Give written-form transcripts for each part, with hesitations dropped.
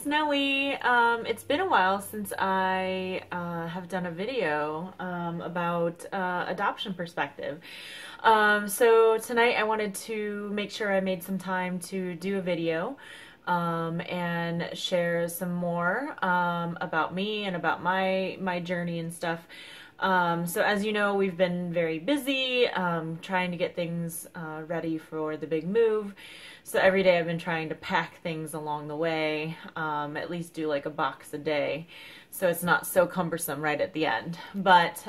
HershNoeie. It's been a while since I have done a video about adoption perspective. So tonight I wanted to make sure I made some time to do a video and share some more about me and about my journey and stuff. So as you know, we've been very busy trying to get things ready for the big move. So every day I've been trying to pack things along the way, at least do like a box a day, so it's not so cumbersome right at the end. But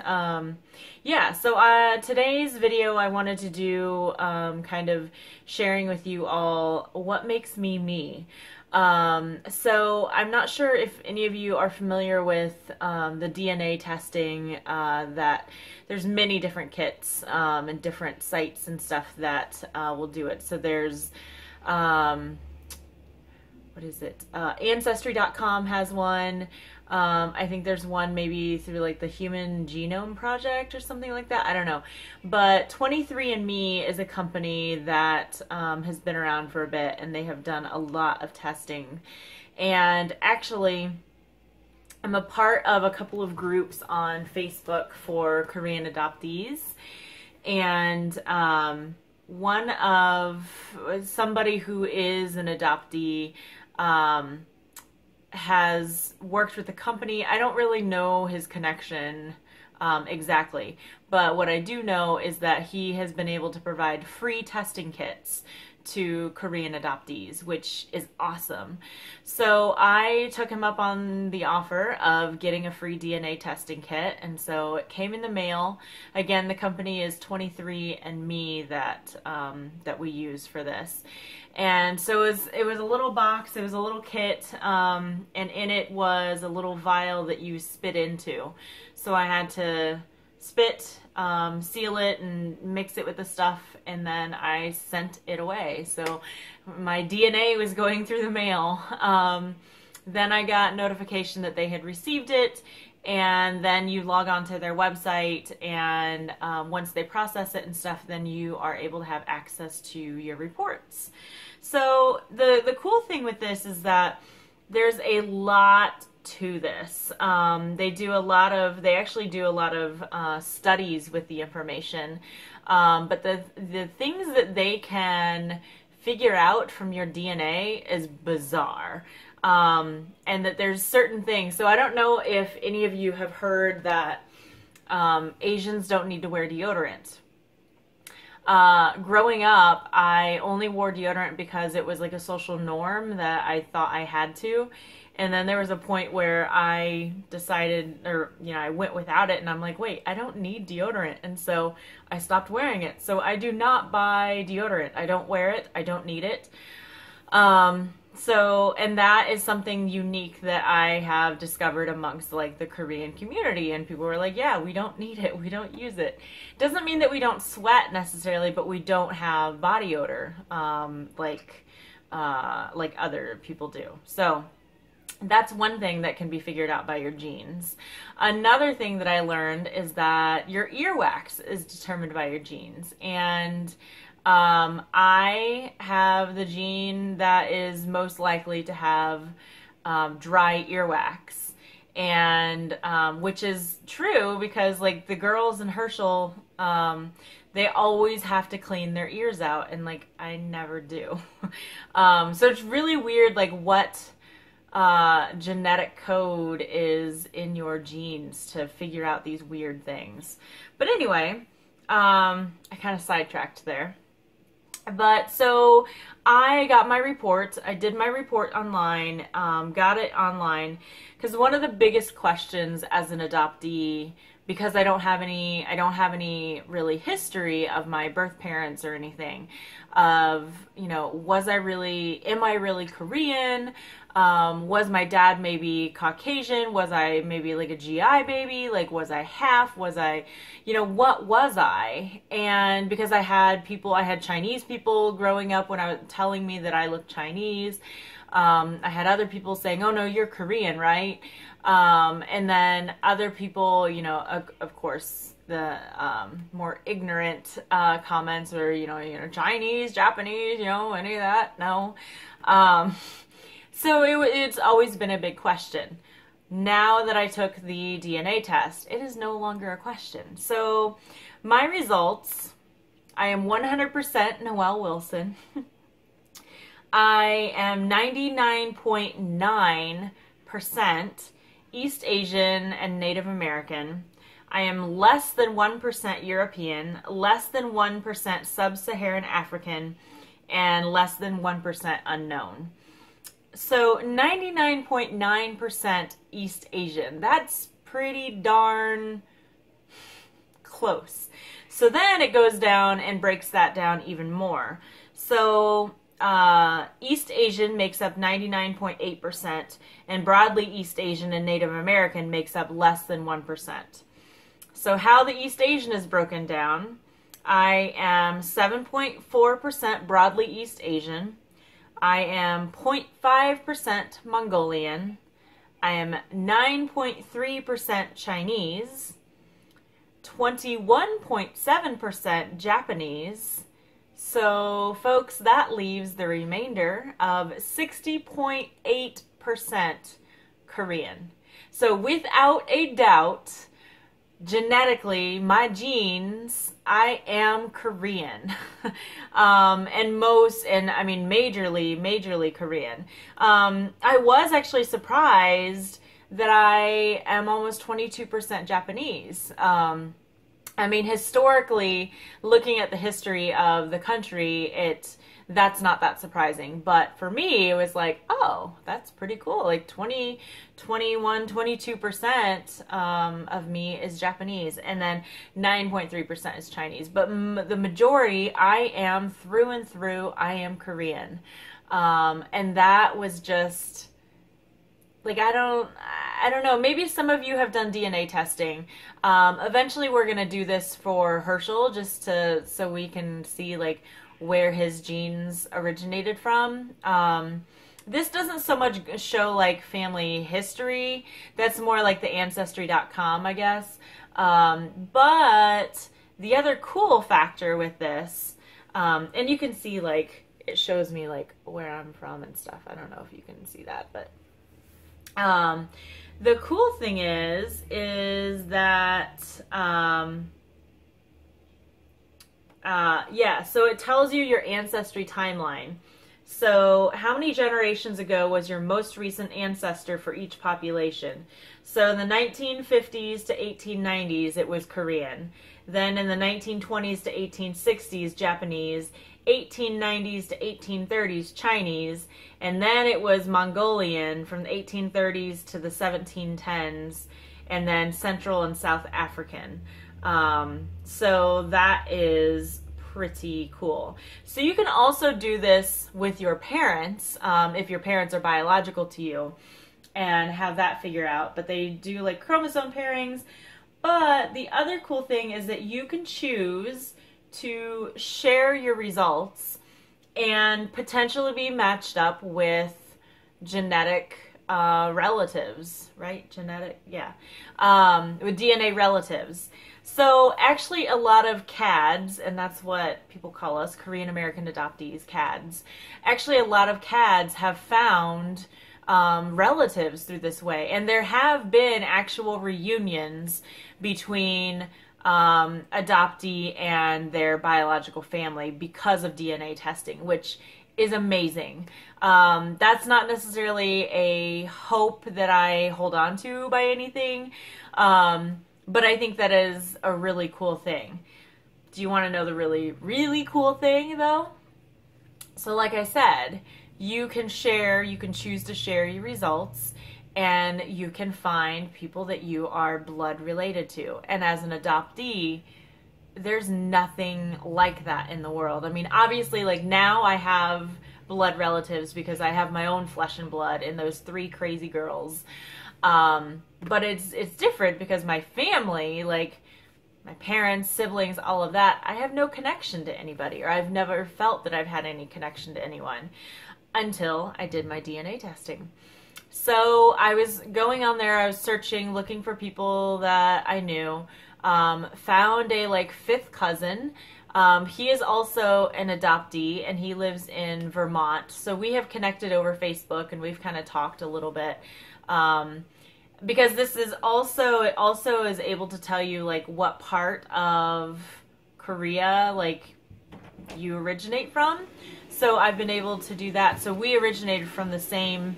yeah, so today's video I wanted to do kind of sharing with you all what makes me me. So I'm not sure if any of you are familiar with the DNA testing, that there's many different kits and different sites and stuff that will do it. So there's what is it? Ancestry.com has one. I think there's one maybe through like the Human Genome Project or something like that. I don't know. But 23andMe is a company that has been around for a bit, and they have done a lot of testing. And actually, I'm a part of a couple of groups on Facebook for Korean adoptees. And one of somebody who is an adoptee has worked with the company. I don't really know his connection exactly, but what I do know is that he has been able to provide free testing kits to Korean adoptees, which is awesome. So I took him up on the offer of getting a free DNA testing kit, and so it came in the mail. Again, the company is 23andMe that that we use for this. And so it was a little box, it was a little kit, and in it was a little vial that you spit into. So I had to spit, seal it, and mix it with the stuff, and then I sent it away. So my DNA was going through the mail. Then I got notification that they had received it, and then you log on to their website, and once they process it and stuff, then you are able to have access to your reports. So the cool thing with this is that there's a lot to this. They actually do a lot of studies with the information, but the things that they can figure out from your DNA is bizarre, and that there's certain things. So I don't know if any of you have heard that Asians don't need to wear deodorant. Growing up, I only wore deodorant because it was like a social norm that I thought I had to. And then there was a point where I decided, or, I went without it, and I'm like, wait, I don't need deodorant. And so I stopped wearing it. So I do not buy deodorant. I don't wear it. I don't need it. And that is something unique that I have discovered amongst like the Korean community, and people were like, yeah, we don't need it, we don't use it. Doesn't mean that we don't sweat necessarily, but we don't have body odor like other people do. So that's one thing that can be figured out by your genes. Another thing that I learned is that your earwax is determined by your genes, and I have the gene that is most likely to have dry earwax, and which is true because like the girls in Herschel, they always have to clean their ears out, and like I never do. So it's really weird like what genetic code is in your genes to figure out these weird things. But anyway, I kind of sidetracked there. But so I got my report. I did my report online, got it online, because one of the biggest questions as an adoptee, because I don't have any really history of my birth parents or anything, of, am I really Korean? Was my dad maybe Caucasian? Was I maybe like a GI baby? Like, was I half? Was I, what was I? And because I had Chinese people growing up when I was telling me that I looked Chinese. I had other people saying, oh no, you're Korean, right? And then other people, of course, the more ignorant comments or, Chinese, Japanese, any of that, no. So it's always been a big question. Now that I took the DNA test, it is no longer a question. So my results, I am 100% Noelle Wilson. I am 99.9% East Asian and Native American. I am less than 1% European, less than 1% Sub-Saharan African, and less than 1% unknown. So 99.9% East Asian. That's pretty darn close. So then it goes down and breaks that down even more. So East Asian makes up 99.8%, and broadly East Asian and Native American makes up less than 1%. So how the East Asian is broken down, I am 7.4% broadly East Asian. I am 0.5% Mongolian. I am 9.3% Chinese, 21.7% Japanese. So, folks, that leaves the remainder of 60.8% Korean. So, without a doubt, genetically, my genes, I am Korean. Majorly Korean. I was actually surprised that I am almost 22% Japanese. Historically, looking at the history of the country, that's not that surprising. But for me, it was like, oh, that's pretty cool. Like 22% of me is Japanese, and then 9.3% is Chinese. But the majority, I am through and through, I am Korean. And that was just, like, I don't know. Maybe some of you have done DNA testing. Eventually we're going to do this for Herschel, just so we can see, like, where his genes originated from. This doesn't so much show, like, family history. That's more like the ancestry.com, I guess. But the other cool factor with this, and you can see, like, it shows me, like, where I'm from and stuff. I don't know if you can see that, but the cool thing is that, so it tells you your ancestry timeline. So how many generations ago was your most recent ancestor for each population? So in the 1950s to 1890s, it was Korean. Then in the 1920s to 1860s, Japanese. 1890s to 1830s, Chinese. And then it was Mongolian from the 1830s to the 1710s. And then Central and South African. So that is pretty cool. So you can also do this with your parents, if your parents are biological to you, and have that figure out. But they do, like, chromosome pairings. But the other cool thing is that you can choose to share your results and potentially be matched up with genetic relatives, right? With DNA relatives. So actually a lot of CADs, and that's what people call us, Korean American Adoptees, CADs. Actually a lot of CADs have found relatives through this way. And there have been actual reunions between adoptee and their biological family because of DNA testing, which is amazing. That's not necessarily a hope that I hold on to by anything, but I think that is a really cool thing. Do you want to know the really, really cool thing, though? So like I said, you can choose to share your results, and you can find people that you are blood related to. And as an adoptee, there's nothing like that in the world. I mean, obviously, like, now I have blood relatives because I have my own flesh and blood in those 3 crazy girls. But it's different because my family, like my parents, siblings, all of that, I have no connection to anybody, or I've never felt that I've had any connection to anyone until I did my DNA testing. So I was going on there, I was searching, looking for people that I knew, found a, like, 5th cousin, He is also an adoptee, and he lives in Vermont. So we have connected over Facebook, and we've kind of talked a little bit. Because this is also, it also is able to tell you like what part of Korea like you originate from. So I've been able to do that. So we originated from the same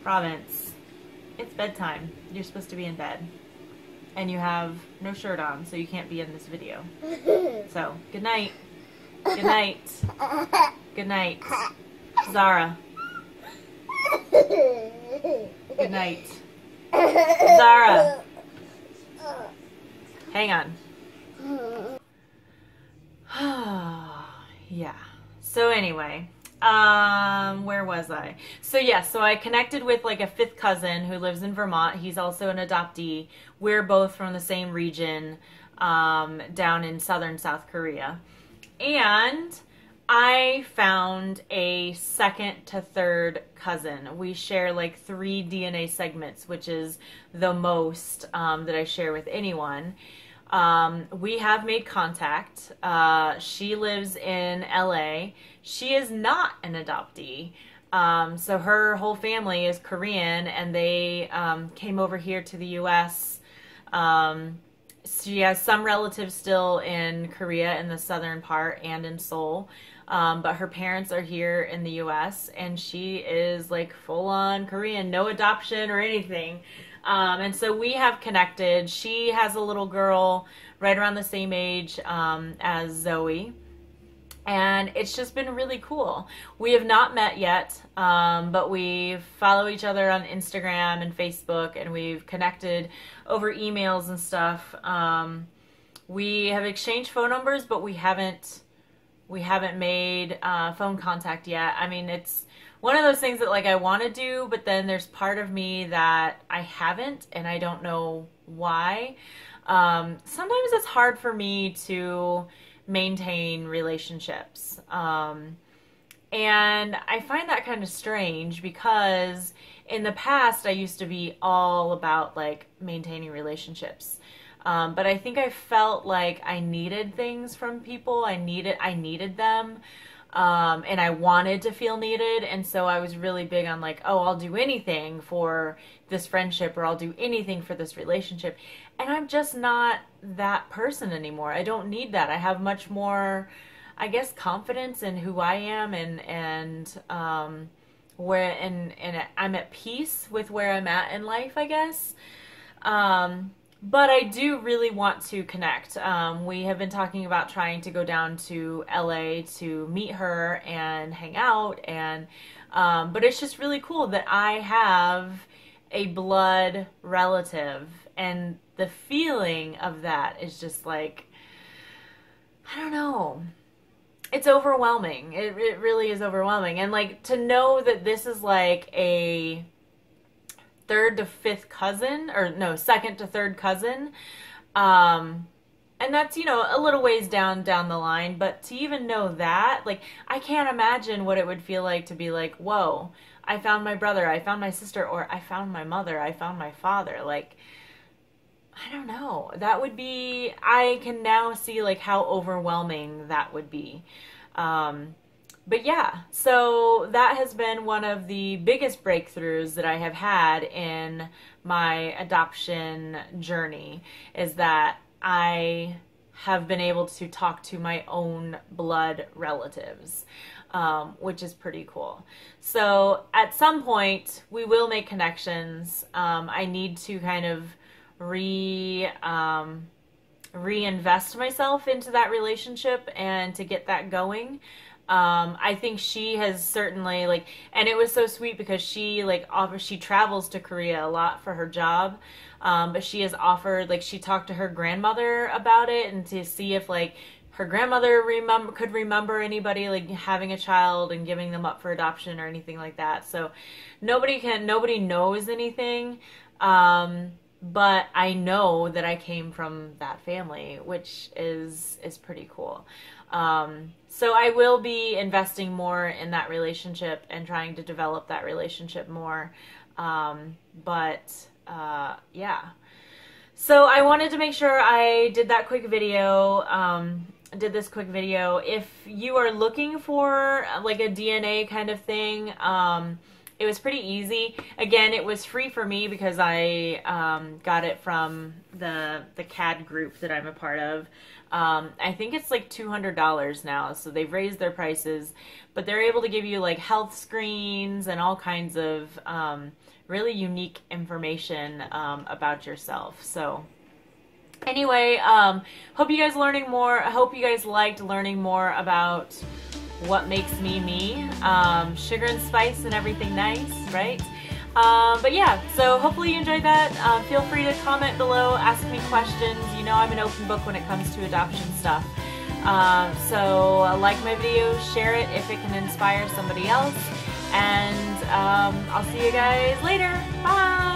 province. It's bedtime. You're supposed to be in bed. And you have no shirt on, so you can't be in this video. So, good night. Good night. Good night. Zara. Good night. Zara. Hang on. Yeah. So anyway, where was I? So yeah, so I connected with like a fifth cousin who lives in Vermont. He's also an adoptee. We're both from the same region, down in southern South Korea. And I found a second to third cousin. We share like 3 DNA segments, which is the most that I share with anyone. We have made contact. She lives in LA. She is not an adoptee. So her whole family is Korean, and they came over here to the US. She has some relatives still in Korea in the southern part and in Seoul. But her parents are here in the US, and she is like full on Korean, no adoption or anything. And so we have connected. She has a little girl right around the same age as Zoe. And it's just been really cool. We have not met yet, but we follow each other on Instagram and Facebook, and we've connected over emails and stuff. We have exchanged phone numbers, but we haven't made phone contact yet. I mean, it's one of those things that like I want to do, but then there's part of me that I haven't, and I don't know why. Sometimes it's hard for me to maintain relationships. And I find that kind of strange because in the past I used to be all about like maintaining relationships. But I think I felt like I needed things from people. I needed them. And I wanted to feel needed. And so I was really big on like, oh, I'll do anything for this friendship, or I'll do anything for this relationship. And I'm just not that person anymore. I don't need that. I have much more, I guess, confidence in who I am, and where I'm at peace with where I'm at in life, I guess. But I do really want to connect. We have been talking about trying to go down to LA to meet her and hang out, and but it's just really cool that I have a blood relative, and the feeling of that is just like, I don't know. It's overwhelming. It really is overwhelming. And like to know that this is like a third to fifth cousin, or no, second to third cousin. And that's, you know, a little ways down the line, but to even know that, like, I can't imagine what it would feel like to be like, whoa, I found my brother, I found my sister, or I found my mother, I found my father. Like, I don't know. That would be, I can now see like how overwhelming that would be. But yeah, so that has been one of the biggest breakthroughs that I have had in my adoption journey, is that I have been able to talk to my own blood relatives, which is pretty cool. So at some point we will make connections. I need to kind of reinvest myself into that relationship and to get that going. I think she has certainly like, and it was so sweet because she like she travels to Korea a lot for her job. But she has offered, like, she talked to her grandmother about it, and to see if like her grandmother could remember anybody like having a child and giving them up for adoption or anything like that. So nobody knows anything. But I know that I came from that family, which is pretty cool. So I will be investing more in that relationship and trying to develop that relationship more. Yeah. So I wanted to make sure I did that quick video, did this quick video. If you are looking for like a DNA kind of thing, it was pretty easy. Again, it was free for me because I got it from the CAD group that I'm a part of. I think it's like $200 now, so they've raised their prices, but they're able to give you like health screens and all kinds of really unique information about yourself. So anyway, hope you guys learning more. I hope you guys liked learning more about what makes me me. Sugar and spice and everything nice, right? But yeah, so hopefully you enjoyed that. Feel free to comment below, ask me questions. You know I'm an open book when it comes to adoption stuff. So like my video, share it if it can inspire somebody else, and I'll see you guys later. Bye!